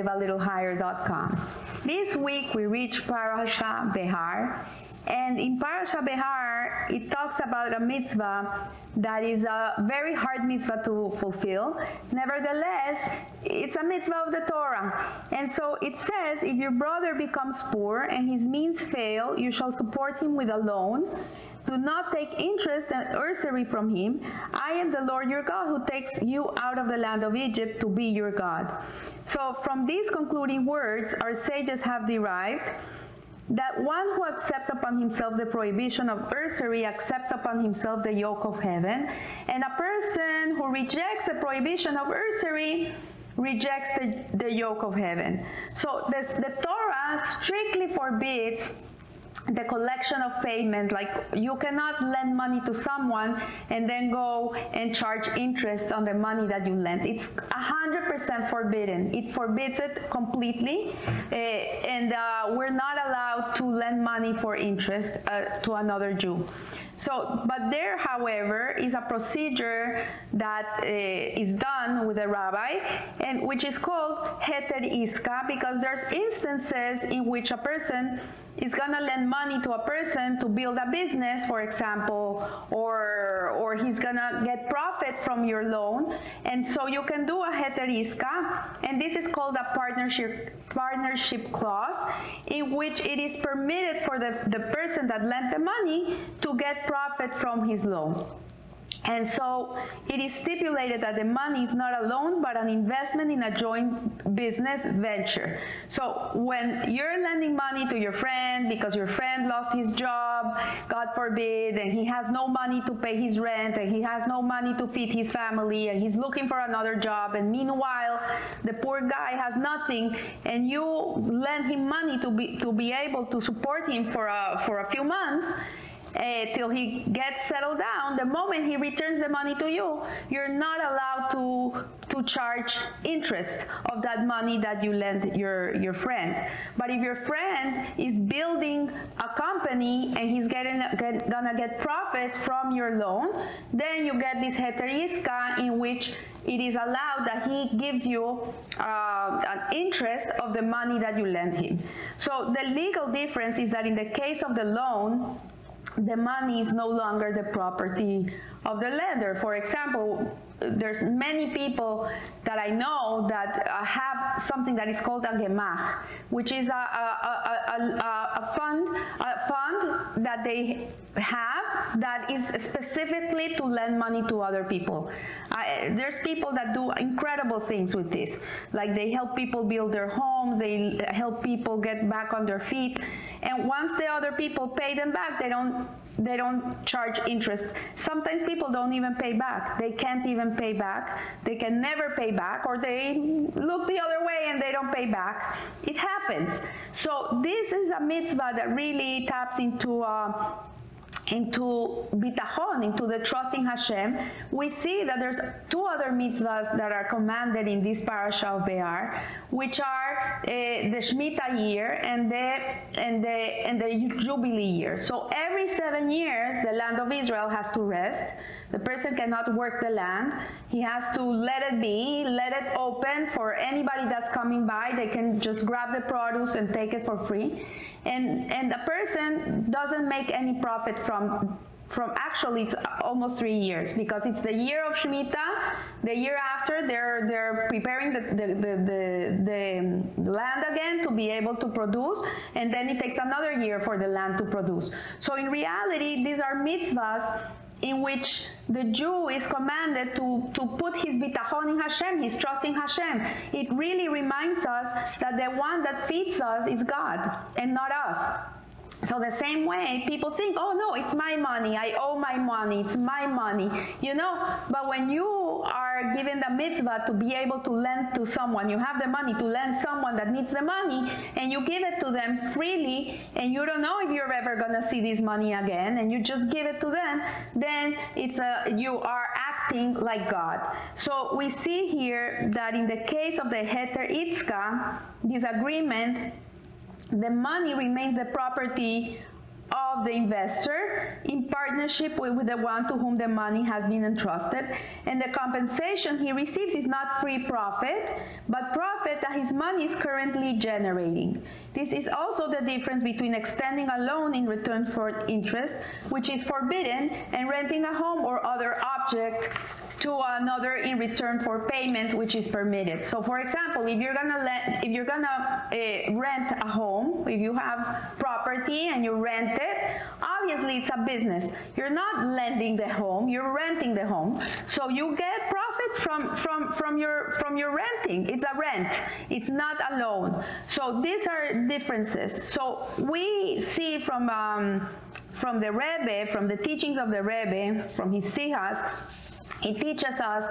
livealittlehigher.com. This week we reached Parasha Behar, and in Parasha Behar it talks about a mitzvah that is a very hard mitzvah to fulfill. Nevertheless, it's a mitzvah of the Torah. And so it says, if your brother becomes poor and his means fail, you shall support him with a loan. Do not take interest and usury from him. I am the Lord your God who takes you out of the land of Egypt to be your God. So from these concluding words, our sages have derived that one who accepts upon himself the prohibition of usury accepts upon himself the yoke of heaven, and a person who rejects the prohibition of usury rejects the yoke of heaven. So the Torah strictly forbids the collection of payment. Like, you cannot lend money to someone and then go and charge interest on the money that you lent. It's 100% forbidden. It forbids it completely, and we're not allowed to lend money for interest to another Jew. So, but there, however, is a procedure that is done with a rabbi, and which is called heter iska, because there's instances in which a person is gonna lend money to a person to build a business, for example, or he's gonna get profit from your loan, and so you can do a heter iska, and this is called a partnership clause, in which it is permitted for the person that lent the money to get profit from his loan. And so it is stipulated that the money is not a loan but an investment in a joint business venture. So when you're lending money to your friend because your friend lost his job, God forbid, and he has no money to pay his rent, and he has no money to feed his family, and he's looking for another job, and meanwhile the poor guy has nothing, and you lend him money to be able to support him for a few months, till he gets settled down. The moment he returns the money to you, you're not allowed to charge interest of that money that you lent your friend. But if your friend is building a company and he's gonna get profit from your loan, then you get this heter iska, in which it is allowed that he gives you an interest of the money that you lend him. So the legal difference is that in the case of the loan, the money is no longer the property of the lender. For example, there's many people that I know that have something that is called a gemach, which is a fund that they have that is specifically to lend money to other people. There's people that do incredible things with this, like they help people build their homes, they help people get back on their feet, and once the other people pay them back, they don't charge interest. Sometimes people don't even pay back. They can't even pay back. They can never pay back, or they look the other way and they don't pay back. It happens. So this is a mitzvah that really taps into bitachon, into the trust in Hashem. We see that there's two other mitzvahs that are commanded in this parasha of Behar, which are the Shemitah year and the Jubilee year. So every 7 years, the land of Israel has to rest. The person cannot work the land. He has to let it be, let it open for anybody that's coming by. They can just grab the produce and take it for free. And the person doesn't make any profit from actually it's almost 3 years, because it's the year of Shemitah. The year after, they're preparing the land again to be able to produce, and then it takes another year for the land to produce. So in reality, these are mitzvahs in which the Jew is commanded to put his bitachon in Hashem, his trust in Hashem. It really reminds us that the one that feeds us is God and not us. So the same way, people think, oh no, it's my money, I owe my money, it's my money, you know. But when you are given the mitzvah to be able to lend to someone, you have the money to lend someone that needs the money, and you give it to them freely, and you don't know if you're ever gonna see this money again, and you just give it to them, then you are acting like God. So we see here that in the case of the heter iska, this agreement, the money remains the property of the investor in partnership with the one to whom the money has been entrusted, and the compensation he receives is not free profit, but profit that his money is currently generating. This is also the difference between extending a loan in return for interest, which is forbidden, and renting a home or other object to another in return for payment, which is permitted. So for example, if you're gonna rent a home, if you have property and you rent it, obviously it's a business. You're not lending the home, you're renting the home. So you get profit from your renting. It's a rent, it's not a loan. So these are differences. So we see from the Rebbe, from the teachings of the Rebbe, from his sihas, it teaches us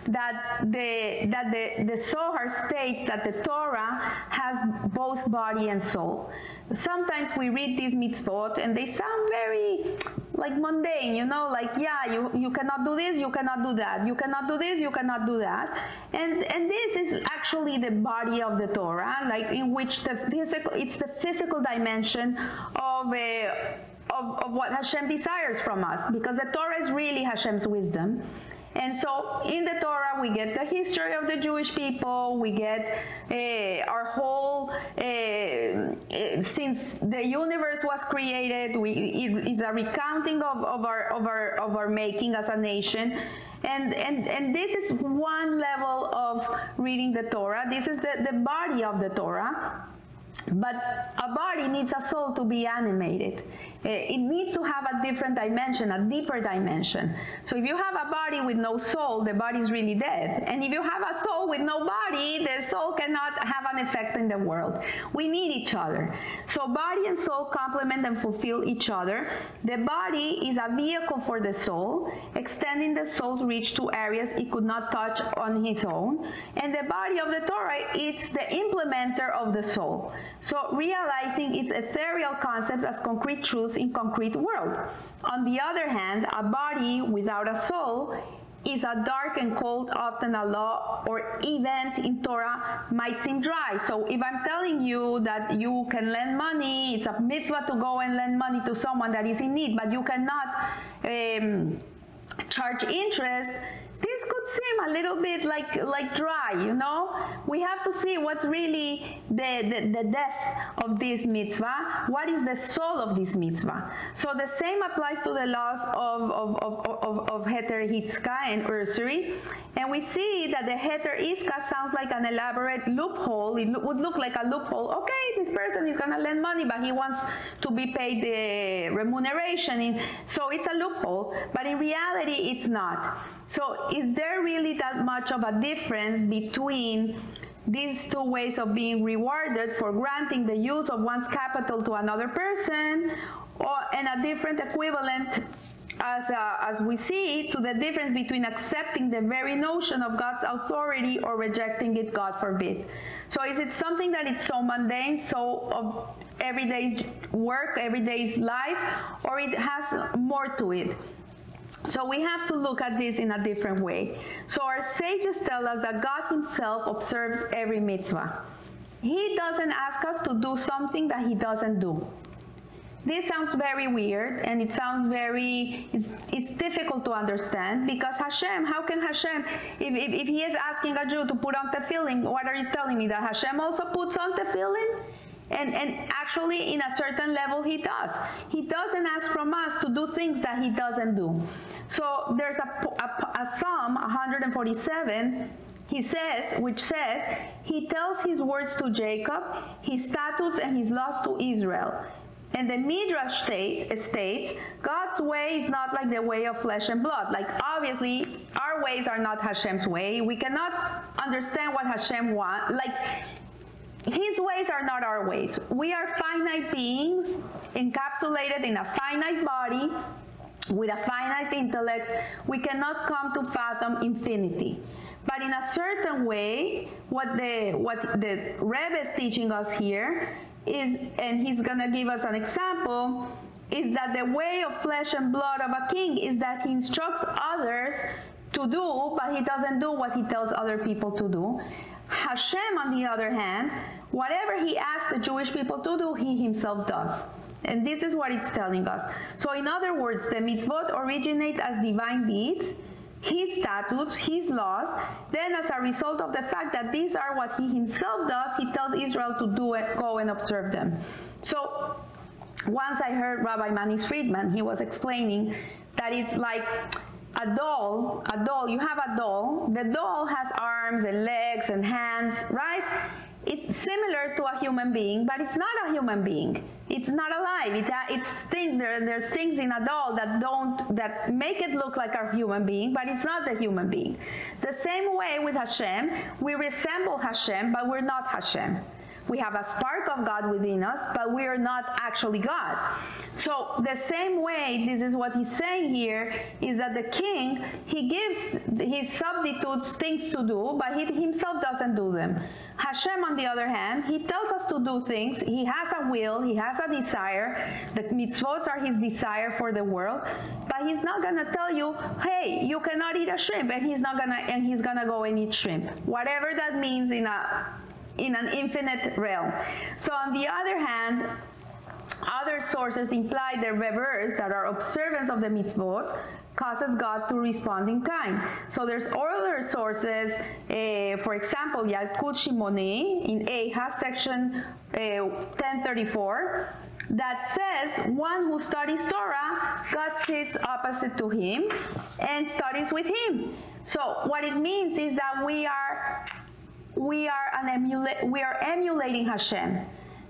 that the Zohar states that the Torah has both body and soul. Sometimes we read these mitzvot and they sound very like mundane, you know, like, yeah, you cannot do this, you cannot do that, you cannot do this, you cannot do that. And this is actually the body of the Torah, like in which it's the physical dimension of what Hashem desires from us, because the Torah is really Hashem's wisdom. And so in the Torah, we get the history of the Jewish people, we get our whole, since the universe was created, it is a recounting of our making as a nation. And this is one level of reading the Torah. This is the body of the Torah. But a body needs a soul to be animated. It needs to have a different dimension, a deeper dimension. So if you have a body with no soul, the body is really dead. And if you have a soul with no body, the soul cannot have an effect in the world. We need each other. So body and soul complement and fulfill each other. The body is a vehicle for the soul, extending the soul's reach to areas it could not touch on his own. And the body of the Torah, it's the implementer of the soul. So realizing its ethereal concepts as concrete truths in concrete world. On the other hand, a body without a soul is a dark and cold, often a law or event in Torah might seem dry. So if I'm telling you that you can lend money, it's a mitzvah to go and lend money to someone that is in need, but you cannot charge interest, this could seem a little bit like dry, you know? We have to see what's really the depth of this mitzvah. What is the soul of this mitzvah? So the same applies to the laws of Heter Hitzka and Nursery. And we see that the Heter Hitzka sounds like an elaborate loophole. It would look like a loophole. Okay, this person is going to lend money, but he wants to be paid the remuneration. So it's a loophole, but in reality, it's not. So is there really that much of a difference between these two ways of being rewarded for granting the use of one's capital to another person, and a different equivalent as we see to the difference between accepting the very notion of God's authority or rejecting it, God forbid? So is it something that is so mundane, so of everyday work, everyday life, or it has more to it? So we have to look at this in a different way. So our sages tell us that God himself observes every mitzvah. He doesn't ask us to do something that he doesn't do. This sounds very weird, and it sounds it's difficult to understand, because Hashem, how can Hashem, if he is asking a Jew to put on tefillin, what are you telling me, that Hashem also puts on tefillin? And actually, in a certain level, he does. He doesn't ask from us to do things that he doesn't do. So there's a Psalm 147, which says, he tells his words to Jacob, his statutes and his laws to Israel. And the Midrash states, God's way is not like the way of flesh and blood. Like, obviously, our ways are not Hashem's way. We cannot understand what Hashem wants. Like, his ways are not our ways. We are finite beings encapsulated in a finite body with a finite intellect. We cannot come to fathom infinity. But in a certain way, what the Rebbe is teaching us here is, and he's going to give us an example, is that the way of flesh and blood of a king is that he instructs others to do, but he doesn't do what he tells other people to do. Hashem, on the other hand, whatever he asks the Jewish people to do, he himself does. And this is what it's telling us. So in other words, the mitzvot originate as divine deeds, his statutes, his laws. Then as a result of the fact that these are what he himself does, he tells Israel to do it, go and observe them. So once I heard Rabbi Manis Friedman, he was explaining that it's like a doll, you have a doll, the doll has arms and legs and hands, right? It's similar to a human being, but it's not a human being. It's not alive. There's things in a doll that make it look like a human being, but it's not the human being. The same way with Hashem, we resemble Hashem, but we're not Hashem. We have a spark of God within us, but we are not actually God. So the same way, this is what he's saying here, is that the king, he gives his substitutes things to do, but he himself doesn't do them. Hashem, on the other hand, he tells us to do things. He has a will, he has a desire. The mitzvot are his desire for the world, but he's not going to tell you, hey, you cannot eat a shrimp, and he's gonna go and eat shrimp. Whatever that means in an infinite realm. So on the other hand, other sources imply the reverse, that our observance of the mitzvot causes God to respond in kind. So there's other sources, for example, Yalkut Shimoni in Ehaz, section 1034, that says one who studies Torah, God sits opposite to him and studies with him. So what it means is that we are emulating Hashem.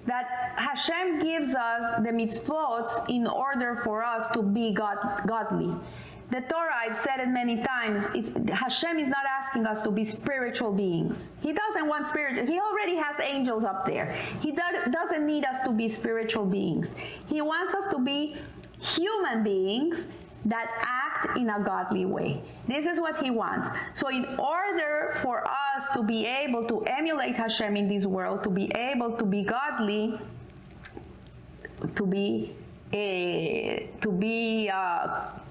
That Hashem gives us the mitzvot in order for us to be godly. The Torah, I've said it many times, Hashem is not asking us to be spiritual beings. He doesn't want spiritual. He already has angels up there. He doesn't need us to be spiritual beings. He wants us to be human beings that act in a godly way. This is what he wants. So in order for us to be able to emulate Hashem in this world, to be able to be godly, to be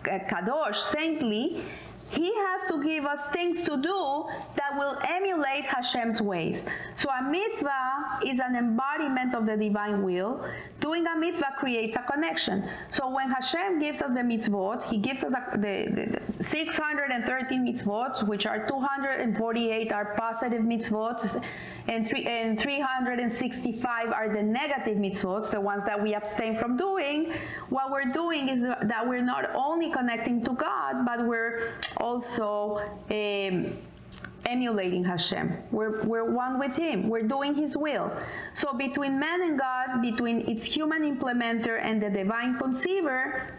kadosh, saintly, he has to give us things to do that will emulate Hashem's ways. So a mitzvah is an embodiment of the divine will. Doing a mitzvah creates a connection. So when Hashem gives us the mitzvot, he gives us the 613 mitzvot, which are 248 are positive mitzvot, and 365 are the negative mitzvot, the ones that we abstain from doing. What we're doing is that we're not only connecting to God, but we're also emulating Hashem. We're one with him. We're doing his will. So between man and God, between its human implementer and the divine conceiver,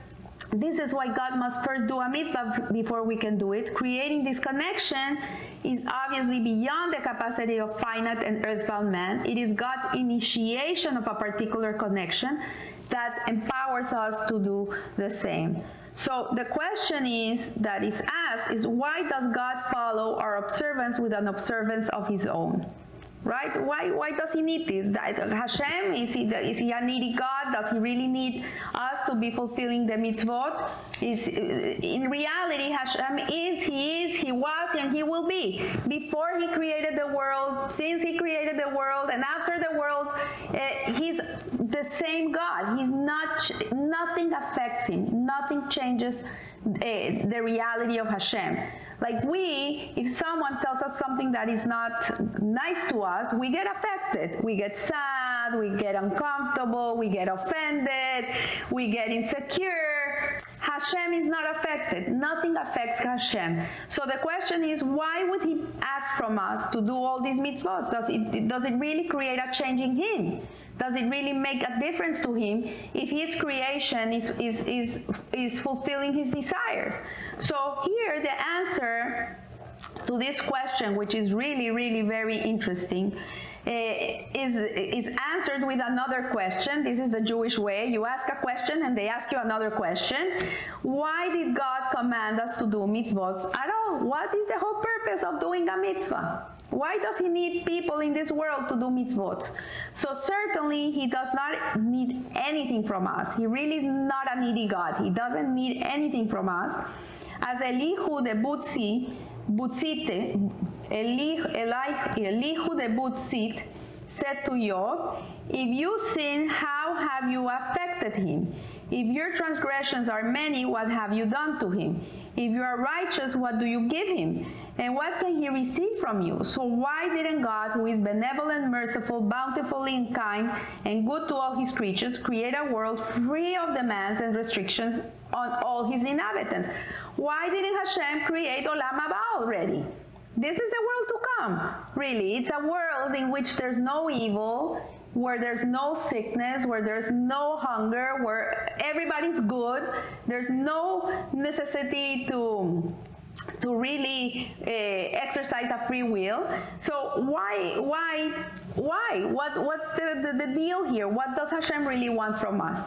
this is why God must first do a mitzvah before we can do it. Creating this connection is obviously beyond the capacity of finite and earthbound man. It is God's initiation of a particular connection that empowers us to do the same. So the question that is asked is, why does God follow our observance with an observance of his own? Right? Why does he need this? Hashem, is he a needy God? Does he really need us to be fulfilling the mitzvot? In reality, Hashem he was, and he will be. Before he created the world, since he created the world, and after the world, he's the same God. Nothing affects him. Nothing changes the reality of Hashem. Like if someone tells us something that is not nice to us, we get affected. We get sad, we get uncomfortable, we get offended, we get insecure. Hashem is not affected. Nothing affects Hashem. So the question is, why would he ask from us to do all these mitzvot? Does it really create a change in him? Does it really make a difference to him if his creation is fulfilling his desires? So here the answer to this question, which is really, really very interesting, is answered with another question. This is the Jewish way. You ask a question and they ask you another question. Why did God command us to do mitzvot at all? What is the whole purpose of doing a mitzvah? Why does he need people in this world to do mitzvot? So certainly he does not need anything from us. He really is not a needy God. He doesn't need anything from us. As Elihu the Butzite, Elihu the Butzit, said to Job, if you sin, how have you affected him? If your transgressions are many, what have you done to him? If you are righteous, what do you give him? And what can he receive from you? So why didn't God, who is benevolent, merciful, bountiful, and kind, and good to all his creatures, create a world free of demands and restrictions on all his inhabitants? Why didn't Hashem create Olam Haba already? This is the world to come, really. It's a world in which there's no evil, where there's no sickness, where there's no hunger, where everybody's good. There's no necessity to really exercise a free will. So why? What's the deal here? What does Hashem really want from us?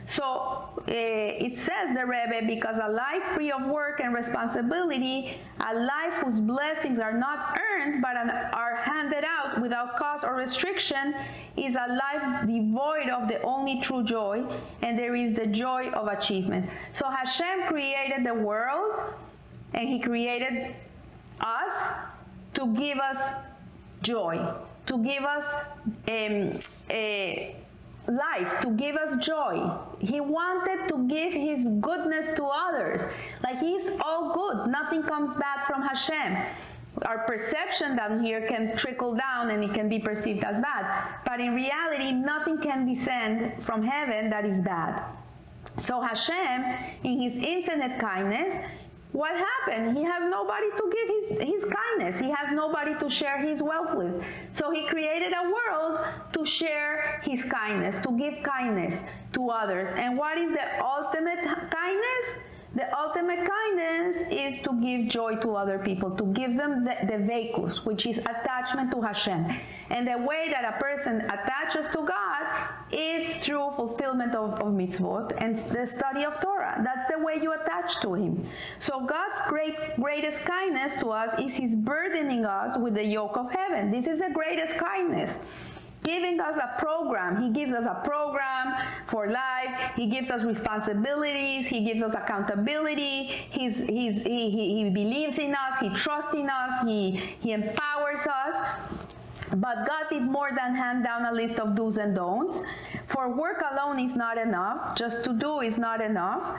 So it says, the Rebbe, because a life free of work and responsibility, a life whose blessings are not earned but are handed out without cause or restriction, is a life devoid of the only true joy, and there is the joy of achievement. So Hashem created the world, and he created us to give us joy, to give us life, to give us joy. He wanted to give his goodness to others. Like, he's all good. Nothing comes bad from Hashem. Our perception down here can trickle down and it can be perceived as bad. But in reality, nothing can descend from heaven that is bad. So Hashem, in his infinite kindness, what happened? He has nobody to give his kindness. He has nobody to share his wealth with. So he created a world to share his kindness, to give kindness to others. And what is the ultimate kindness? The ultimate kindness is to give joy to other people, to give them the vekus, which is attachment to Hashem. And the way that a person attaches to God is through fulfillment of mitzvot and the study of Torah. That's the way you attach to him. So God's greatest kindness to us is his burdening us with the yoke of heaven. This is the greatest kindness. Giving us a program. He gives us a program for life. He gives us responsibilities. He gives us accountability. He believes in us. He trusts in us. He empowers us. But God did more than hand down a list of do's and don'ts. For work alone is not enough. Just to do is not enough.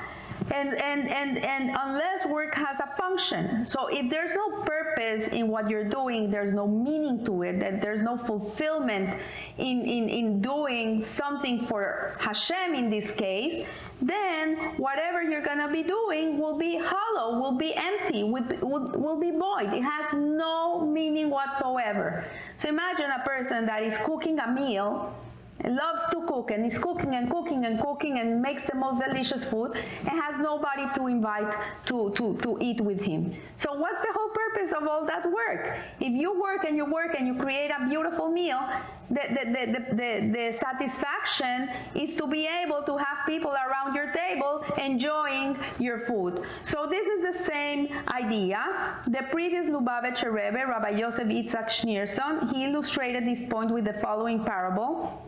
And unless work has a function. So if there's no purpose in what you're doing, there's no meaning to it, that there's no fulfillment in doing something for Hashem in this case, then whatever you're going to be doing will be hollow, will be empty, will be void. It has no meaning whatsoever. So imagine a person that is cooking a meal, loves to cook, and is cooking and cooking and cooking and makes the most delicious food, and has nobody to invite to eat with him. So what's the whole purpose of all that work? If you work and you create a beautiful meal, the satisfaction is to be able to have people around your table enjoying your food. So this is the same idea. The previous Lubavitcher Rebbe, Rabbi Yosef Yitzhak Schneerson, he illustrated this point with the following parable.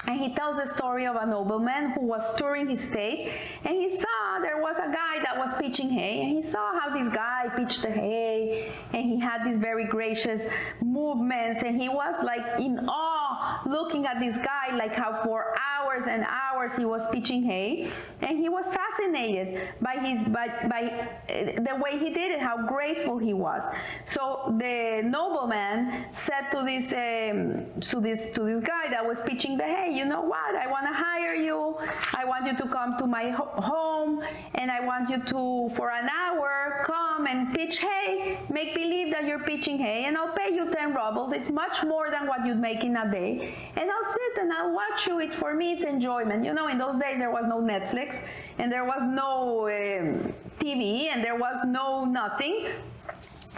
And he tells the story of a nobleman who was touring his state, and he saw there was a guy that was pitching hay, and he saw how this guy pitched the hay, and he had these very gracious movements, and he was like in awe looking at this guy, like how for hours and hours he was pitching hay, and he was fascinated by the way he did it, how graceful he was. So the nobleman said to this guy that was pitching the hay, you know what, I want to hire you. I want you to come to my home, and I want you to, for an hour, come and pitch hay, make believe that you're pitching hay, and I'll pay you 10 rubles. It's much more than what you'd make in a day, and I'll sit and I'll watch you. It's for me, it's enjoyment. You know, in those days there was no Netflix, and there was no TV, and there was no nothing,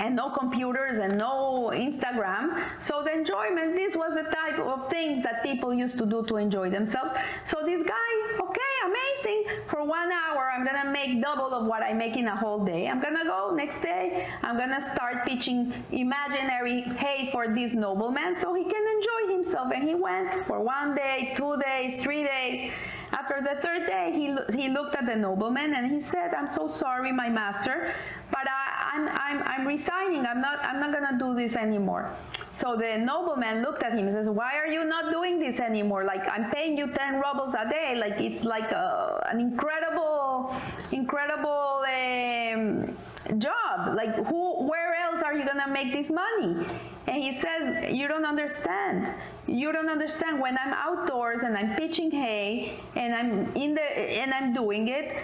and no computers and no Instagram. So the enjoyment, this was the type of things that people used to do to enjoy themselves. So this guy, okay, amazing, for 1 hour I'm gonna make double of what I make in a whole day. I'm gonna go next day, I'm gonna start pitching imaginary hay for this nobleman so he can enjoy himself. And he went for 1 day, 2 days, 3 days. After the third day, he looked at the nobleman and he said, I'm so sorry, my master, but I'm resigning. I'm not gonna do this anymore. So the nobleman looked at him and says, why are you not doing this anymore? Like, I'm paying you 10 rubles a day. Like, it's like an incredible job. Like, where else are you gonna make this money? And he says, you don't understand. You don't understand. When I'm outdoors and I'm pitching hay and I'm doing it,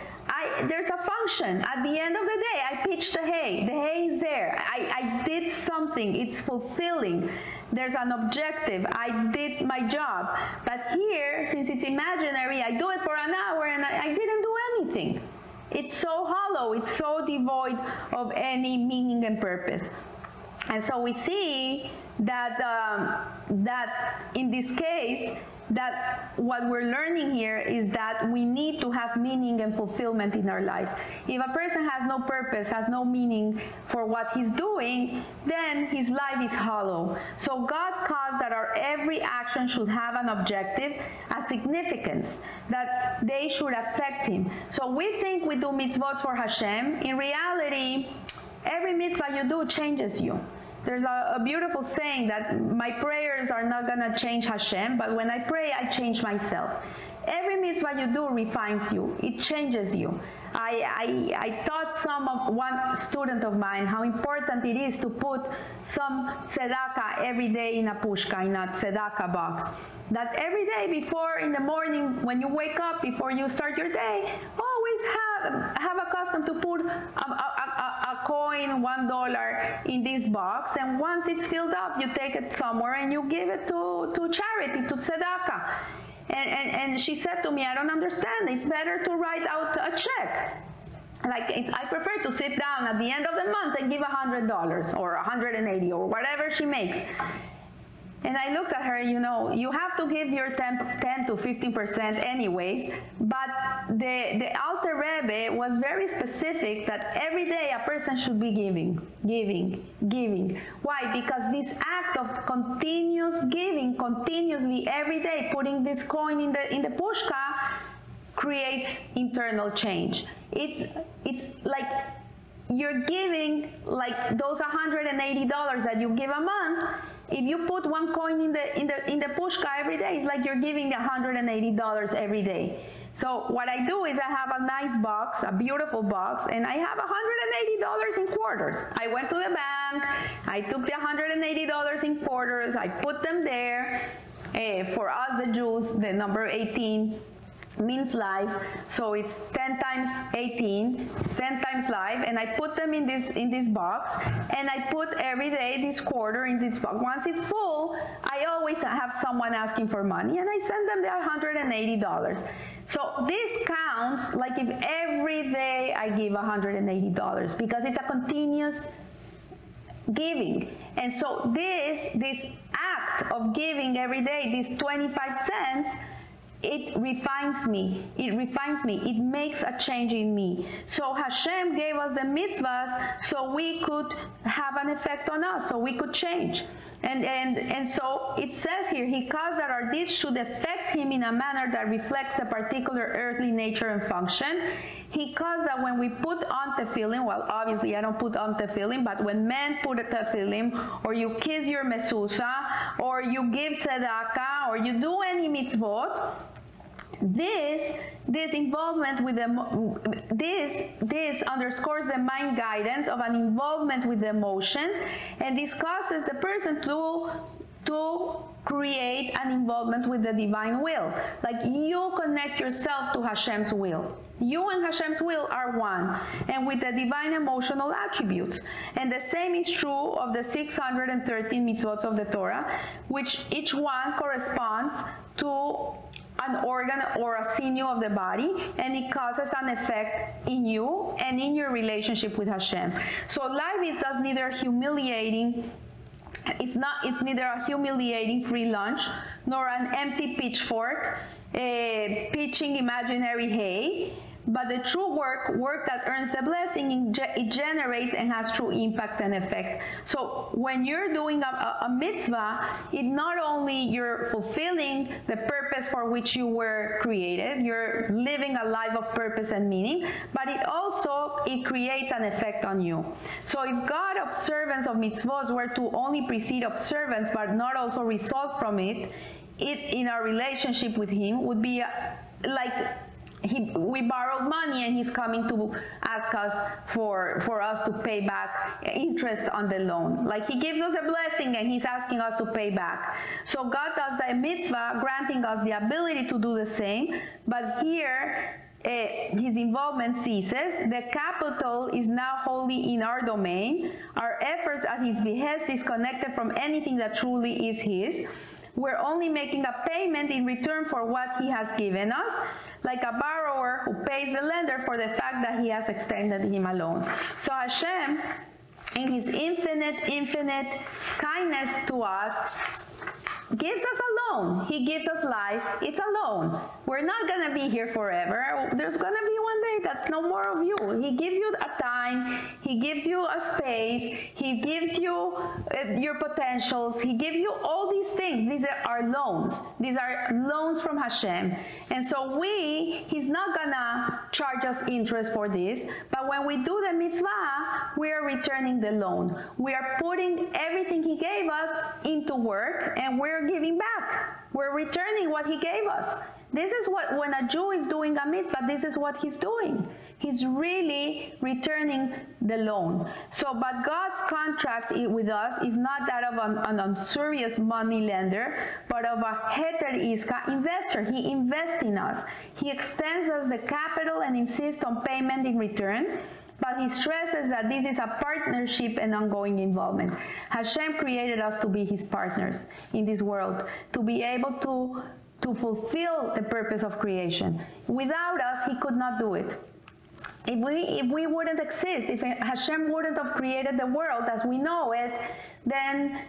there's a function. At the end of the day, I pitched the hay. The hay is there. I did something. It's fulfilling. There's an objective. I did my job. But here, since it's imaginary, I do it for an hour and I didn't do anything. It's so hollow. It's so devoid of any meaning and purpose. And so we see that that in this case, that what we're learning here is that we need to have meaning and fulfillment in our lives. If a person has no purpose, has no meaning for what he's doing, then his life is hollow. So God caused that our every action should have an objective, a significance, that they should affect him. So we think we do mitzvot for Hashem. In reality, every mitzvah you do changes you. There's a beautiful saying that my prayers are not going to change Hashem, but when I pray, I change myself. Every mitzvah you do refines you. It changes you. I taught one student of mine how important it is to put some tzedakah every day in a pushka, in a tzedakah box. That every day before, in the morning, when you wake up, before you start your day, always have a custom to put a coin, $1 in this box, and once it's filled up, you take it somewhere and you give it to charity, to tzedakah. And she said to me, I don't understand. It's better to write out a check. Like, I prefer to sit down at the end of the month and give $100 or $180 or whatever she makes. And I looked at her, you know, you have to give your 10 to 15% anyways, but the Alter Rebbe was very specific that every day a person should be giving. Why? Because this act of continuous giving, continuously every day, putting this coin in the pushka, creates internal change. It's like you're giving, like those $180 that you give a month. If you put one coin in the pushka every day, it's like you're giving $180 every day. So what I do is I have a nice box, a beautiful box, and I have $180 in quarters. I went to the bank, I took the $180 in quarters, I put them there. For us, the Jews, the number 18 means life, so it's 10 times 18, 10 times life, and I put them in this box, and I put every day this quarter in this box. Once it's full, I always have someone asking for money, and I send them the $180. So this counts like if every day I give $180, because it's a continuous giving. And so this act of giving every day, this 25 cents, it refines me. It makes a change in me. So Hashem gave us the mitzvahs so we could have an effect on us, so we could change. And so it says here, he caused that our deeds should affect him in a manner that reflects the particular earthly nature and function. He caused that when we put on tefillin, well, obviously I don't put on tefillin, but when men put a tefillin, or you kiss your mezuzah, or you give tzedakah, or you do any mitzvot, this involvement with this underscores the mind guidance of an involvement with the emotions, and this causes the person to create an involvement with the divine will. Like, you connect yourself to Hashem's will. You and Hashem's will are one, and with the divine emotional attributes. And the same is true of the 613 mitzvot of the Torah, which each one corresponds to an organ or a sinew of the body, and it causes an effect in you and in your relationship with Hashem. So life is thus neither humiliating, it's neither a humiliating free lunch nor an empty pitchfork pitching imaginary hay, But the true work that earns the blessing, it generates and has true impact and effect. So when you're doing a mitzvah, it not only you're fulfilling the purpose for which you were created, you're living a life of purpose and meaning, but it creates an effect on you. So if God observance of mitzvot were to only precede observance but not also result from it in our relationship with Him would be like we borrowed money and He's coming to ask us for us to pay back interest on the loan. Like He gives us a blessing and He's asking us to pay back. So God does the mitzvah, granting us the ability to do the same, but here His involvement ceases. The capital is now wholly in our domain. Our efforts at His behest is disconnected from anything that truly is His. We're only making a payment in return for what He has given us, like a borrower who pays the lender for the fact that he has extended him a loan. So Hashem, in His infinite kindness to us, gives us a loan. He gives us life. It's a loan. We're not going to be here forever. There's going to be one day that's no more of you. He gives you a time. He gives you a space. He gives you your potentials. He gives you all these things. These are loans. These are loans from Hashem. And so He's not going to charge us interest for this. But when we do the mitzvah, we are returning the loan. We are putting everything He gave us into work, and we're giving back. We're returning what He gave us. This is what, when a Jew is doing a mitzvah, this is what he's doing. He's really returning the loan. So, but God's contract with us is not that of an unserious money lender, but of a heter iska investor. He invests in us. He extends us the capital and insists on payment in return. But He stresses that this is a partnership and ongoing involvement. Hashem created us to be His partners in this world, to be able to fulfill the purpose of creation. Without us, He could not do it. If we wouldn't exist, if Hashem wouldn't have created the world as we know it, then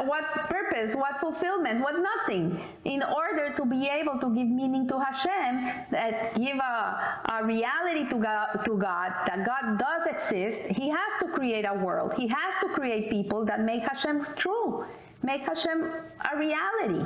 what purpose, what fulfillment, what nothing. In order to be able to give meaning to Hashem, that give a reality to God, that God does exist, He has to create a world. He has to create people that make Hashem true, make Hashem a reality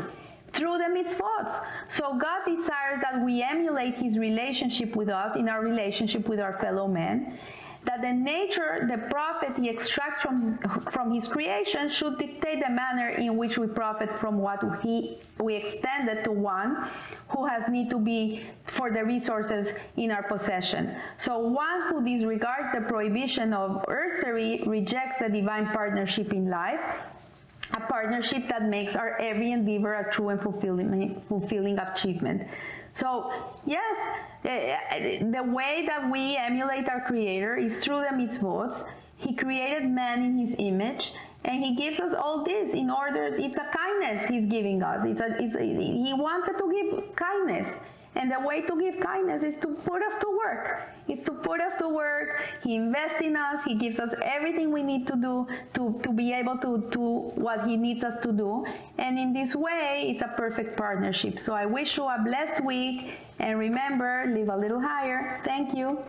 through the mitzvot. So God desires that we emulate His relationship with us in our relationship with our fellow men, that the nature, the profit He extracts from His creation should dictate the manner in which we profit from what we extended to one who has need to be for the resources in our possession. So one who disregards the prohibition of usury rejects the divine partnership in life, a partnership that makes our every endeavor a true and fulfilling achievement. So yes, the way that we emulate our Creator is through the mitzvot. He created man in His image, and He gives us all this in order. It's a kindness He's giving us. He wanted to give kindness. And the way to give kindness is to put us to work. It's to put us to work. He invests in us. He gives us everything we need to do to be able to do what He needs us to do. And in this way, it's a perfect partnership. So I wish you a blessed week. And remember, live a little higher. Thank you.